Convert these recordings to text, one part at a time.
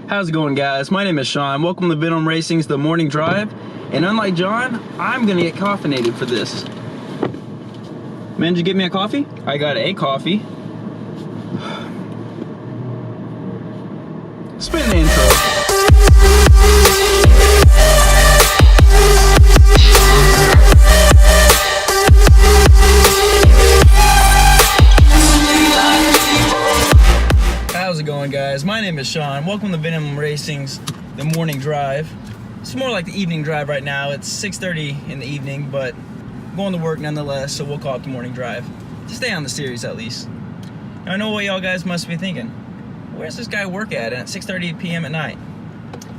How's it going, guys? My name is Sean. Welcome to VEDEM Racing's The Morning Drive. And unlike John, I'm gonna get caffeinated for this. Man, did you get me a coffee? I got a coffee. Spin the intro. How's it going, guys? My name is Sean. Welcome to VEDEM Racing's The Morning Drive. It's more like the evening drive right now. It's 6:30 in the evening, but I'm going to work nonetheless, so we'll call it the morning drive. To stay on the series at least. Now, I know what y'all guys must be thinking. Where's this guy work at 6:30 p.m. at night?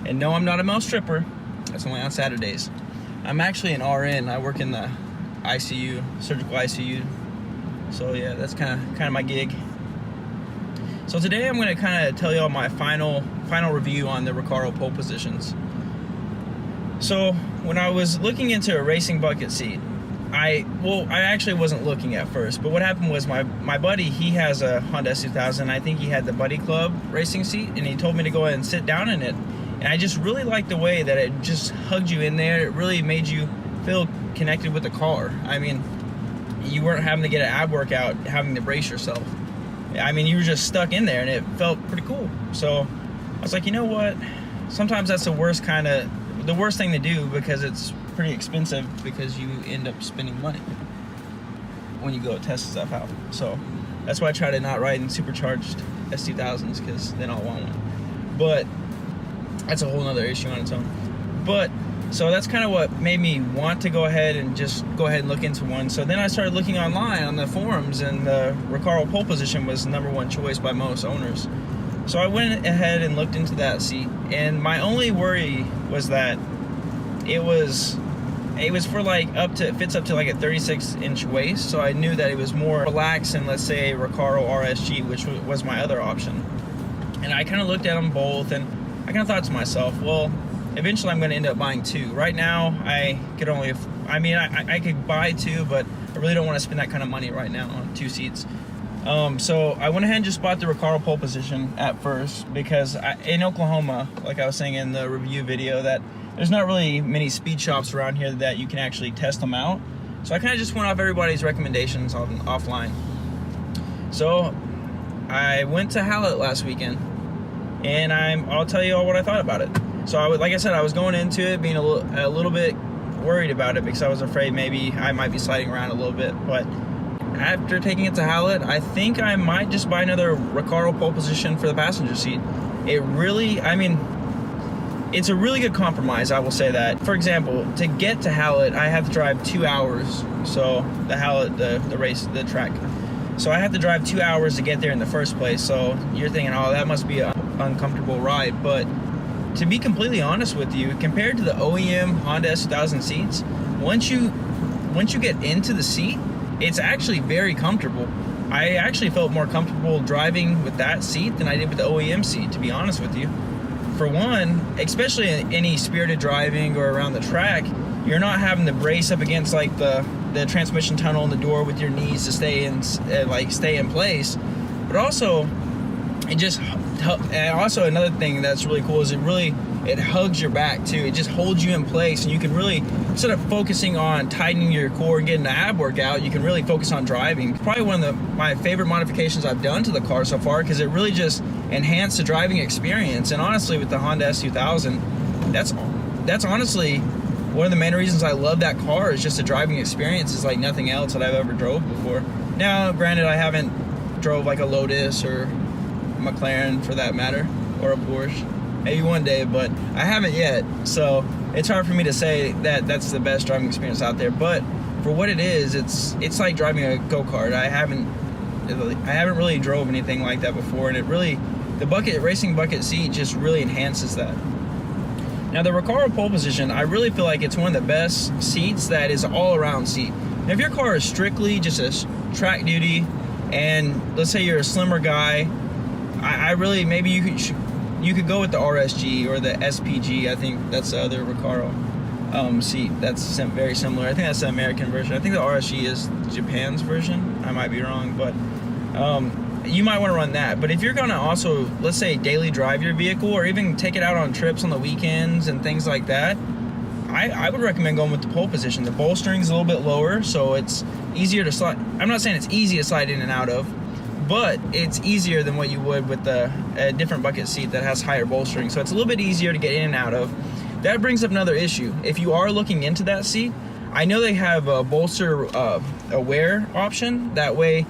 And no, I'm not a male stripper. That's only on Saturdays. I'm actually an RN. I work in the ICU, surgical ICU. So yeah, that's kind of my gig. So today I'm going to kind of tell y'all my final review on the Recaro pole positions. So when I was looking into a racing bucket seat, I actually wasn't looking at first, but what happened was my buddy, he has a Honda S2000. I think he had the Buddy Club racing seat, and he told me to go ahead and sit down in it. And I just really liked the way that it just hugged you in there. It really made you feel connected with the car. I mean, you weren't having to get an ab workout, having to brace yourself. I mean, you were just stuck in there, and it felt pretty cool. So I was like, you know what? Sometimes that's the worst thing to do, because it's pretty expensive, because you end up spending money when you go test stuff out. So that's why I try to not ride in supercharged S2000s, because then I'll want one. But that's a whole nother issue on its own. But so that's kind of what made me want to go ahead and look into one. So then I started looking online on the forums, and the Recaro pole position was the #1 choice by most owners. So I went ahead and looked into that seat, and my only worry was that it was for like it fits up to like a 36-inch waist. So I knew that it was more relaxed than, let's say, a Recaro RSG, which was my other option. And I kind of looked at them both, and I kind of thought to myself, well, eventually I'm going to end up buying two. Right now, I could buy two, but I really don't want to spend that kind of money right now on two seats. So I went ahead and just bought the Recaro pole position at first, because in Oklahoma, like I was saying in the review video, that there's not really many speed shops around here that you can actually test them out. So I kind of just went off everybody's recommendations offline. So I went to Hallett last weekend, and I'll tell you all what I thought about it. So like I said, I was going into it being a little bit worried about it, because I was afraid maybe I might be sliding around a little bit. But after taking it to Hallett, I think I might just buy another Recaro pole position for the passenger seat. It's a really good compromise, I will say that. For example, to get to Hallett, I have to drive 2 hours. So the Hallett, the track. So I have to drive 2 hours to get there in the first place. So you're thinking, oh, that must be an uncomfortable ride. But to be completely honest with you, compared to the OEM Honda S2000 seats, once you get into the seat, it's actually very comfortable. I actually felt more comfortable driving with that seat than I did with the OEM seat, to be honest with you. For one, especially in any spirited driving or around the track, you're not having to brace up against like the transmission tunnel in the door with your knees to stay in place. But also, also another thing that's really cool is it hugs your back too. It just holds you in place, and you can really, instead of focusing on tightening your core and getting the ab workout, you can really focus on driving. It's probably one of my favorite modifications I've done to the car so far, because it really just enhanced the driving experience. And honestly, with the Honda S2000, that's honestly one of the main reasons I love that car, is just the driving experience is like nothing else that I've ever drove before. Now, granted, I haven't drove like a Lotus or McLaren for that matter, or a Porsche. Maybe one day, but I haven't yet. So it's hard for me to say that that's the best driving experience out there. But for what it is, it's like driving a go-kart. I haven't really drove anything like that before, and the racing bucket seat just really enhances that. Now the Recaro pole position, I really feel like it's one of the best seats that is all-around seat. Now if your car is strictly just a track duty, and let's say you're a slimmer guy, maybe you could go with the RSG or the SPG. I think that's the other Recaro seat. That's very similar. I think that's the American version. I think the RSG is Japan's version. I might be wrong, but you might want to run that. But if you're going to also, let's say, daily drive your vehicle, or even take it out on trips on the weekends and things like that, I would recommend going with the pole position. The bolstering is a little bit lower, so it's easier to slide. I'm not saying it's easy to slide in and out of, but it's easier than what you would with a different bucket seat that has higher bolstering. So it's a little bit easier to get in and out of. That brings up another issue. If you are looking into that seat, I know they have a bolster a wear option. That way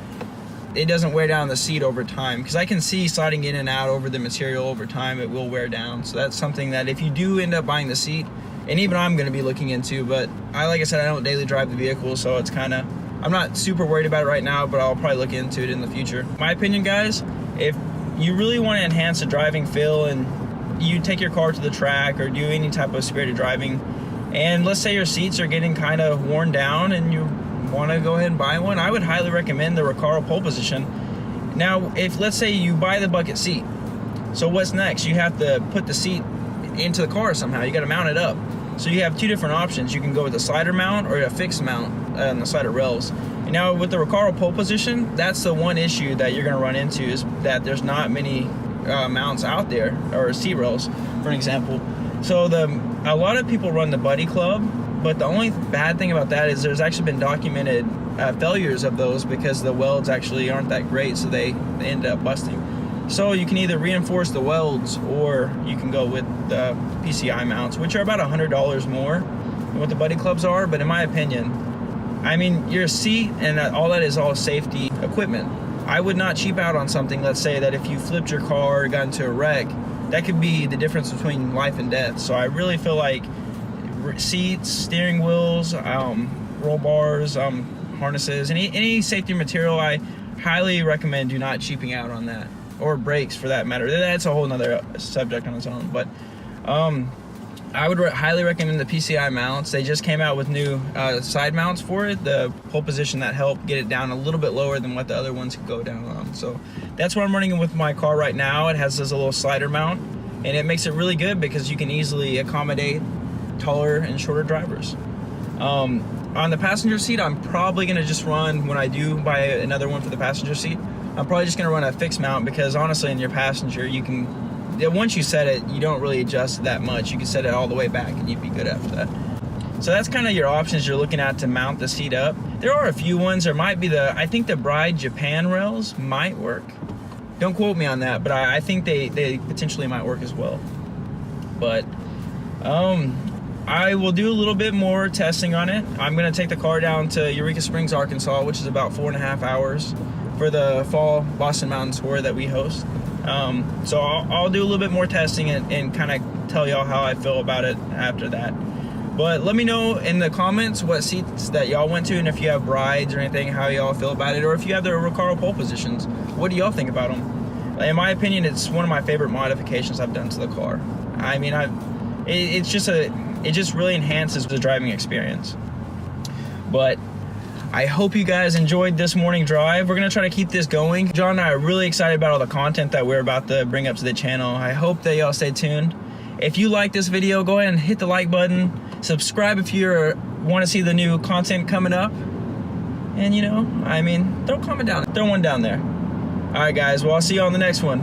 it doesn't wear down the seat over time, because I can see sliding in and out over the material over time, it will wear down. So that's something that if you do end up buying the seat, and even I'm going to be looking into, but like I said, I don't daily drive the vehicle, so it's kind of, I'm not super worried about it right now, but I'll probably look into it in the future. My opinion, guys, if you really want to enhance the driving feel and you take your car to the track or do any type of spirited driving, and let's say your seats are getting kind of worn down and you want to go ahead and buy one, I would highly recommend the Recaro pole position. Now, if let's say you buy the bucket seat, so what's next? You have to put the seat into the car somehow. You got to mount it up. So you have two different options. You can go with a slider mount or a fixed mount on the slider rails. And now with the Recaro pole position, that's the one issue that you're going to run into, is that there's not many mounts out there, or seat rails, for an example. So a lot of people run the Buddy Club, but the only bad thing about that is there's actually been documented failures of those because the welds actually aren't that great, so they end up busting. So you can either reinforce the welds, or you can go with the PCI mounts, which are about $100 more than what the Buddy Clubs are. But in my opinion, I mean, your seat and all that is all safety equipment. I would not cheap out on something, let's say, that if you flipped your car or got into a wreck, that could be the difference between life and death. So I really feel like seats, steering wheels, roll bars, harnesses, any safety material, I highly recommend do not cheaping out on that. Or brakes, for that matter. That's a whole nother subject on its own. But I would highly recommend the PCI mounts. They just came out with new side mounts for it, the pole position, that help get it down a little bit lower than what the other ones could go down on. So that's what I'm running with my car right now. It has this little slider mount, and it makes it really good because you can easily accommodate taller and shorter drivers. On the passenger seat, I'm probably going to just run, when I do buy another one for the passenger seat, I'm probably just going to run a fixed mount, because honestly, in your passenger, you can, once you set it, you don't really adjust that much. You can set it all the way back and you'd be good after that. So that's kind of your options you're looking at to mount the seat up. There are a few ones. There might be I think the Bride Japan rails might work. Don't quote me on that, but I think they potentially might work as well. But I will do a little bit more testing on it. I'm going to take the car down to Eureka Springs, Arkansas, which is about 4.5 hours, for the fall Boston Mountain Tour that we host. So I'll do a little bit more testing and kind of tell y'all how I feel about it after that. But let me know in the comments what seats that y'all went to, and if you have Brides or anything, how y'all feel about it, or if you have the Recaro pole positions, what do y'all think about them? In my opinion, it's one of my favorite modifications I've done to the car. I mean, it just really enhances the driving experience. But I hope you guys enjoyed this morning drive. We're going to try to keep this going. John and I are really excited about all the content that we're about to bring up to the channel. I hope that y'all stay tuned. If you like this video, go ahead and hit the like button. Subscribe if you want to see the new content coming up. And, you know, I mean, throw a comment down. Throw one down there. All right, guys. Well, I'll see you on the next one.